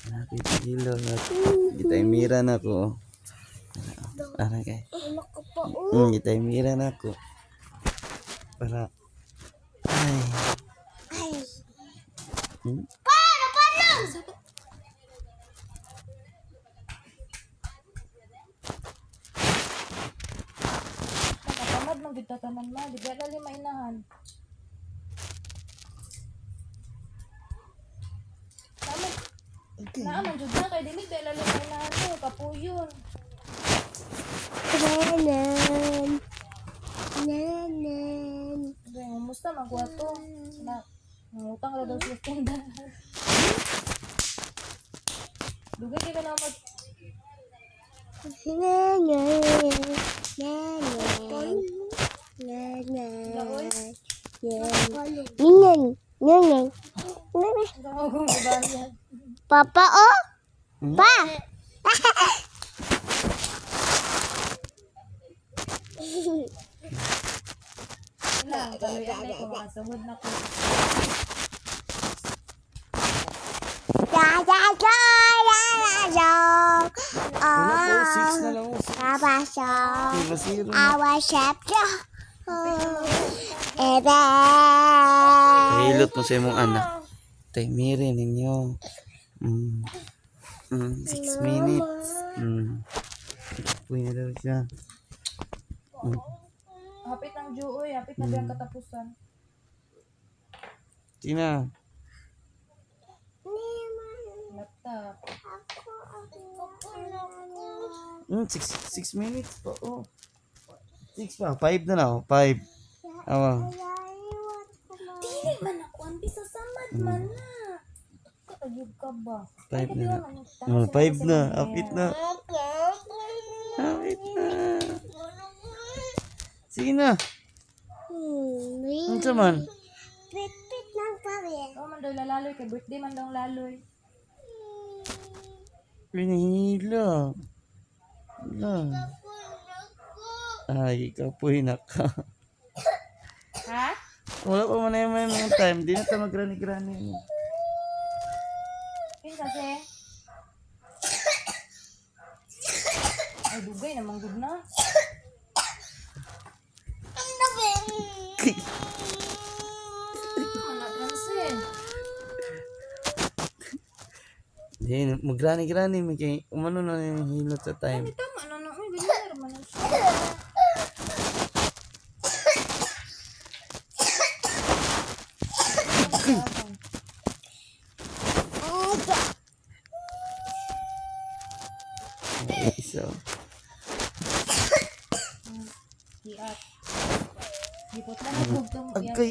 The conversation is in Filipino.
Nakipilot. Kita imiran ako. Para kay. Kita imiran ako. Para. Ay. Nakatamad man gid tatanan ma, di ba dali mainahan. Naaman jud na kay dili ba lalo mainahan mo kapuyon. Dahil kumusta magwato na ngutang ra daw sa tindahan. Dugay kay na mag gawagong gibayan. Papa, oh? Pa! Wala, kaluyan na ko makasahod na ko. Wala po, 6 na lang. Diba zero na? Our chef, Hilot mo sa imong anak. Tay, mirin ninyo. 6 minutes. Uy na daw siya. Hapit ang juoy, hapit na biyang katapusan. Tina. Laptop. 6 minutes pa. Oh. 6 pa. 5 na na. 5. Awa. Dili man ako, ang bisa samad man na. Katagib ka ba? 5 na na. 5 na. Hapit na. Hapit na. Sige na. Ano sa man? Pit lang pa rin. Oo man daw laloy, kay birthday man daw laloy. Pinahila. Wala. Ay, ikaw po hinaka. Ha? Wala pa man na yung mga time. Di na ito magrani-grani. Yun kasi. Ay, dugay namang good na. Mana Francine? Di, magrani-grani. Umano na yung hilot sa time. Tama na na. Uy, ganyan naman na siya. Isa. Iat. Gipot na nagugtong. Agay.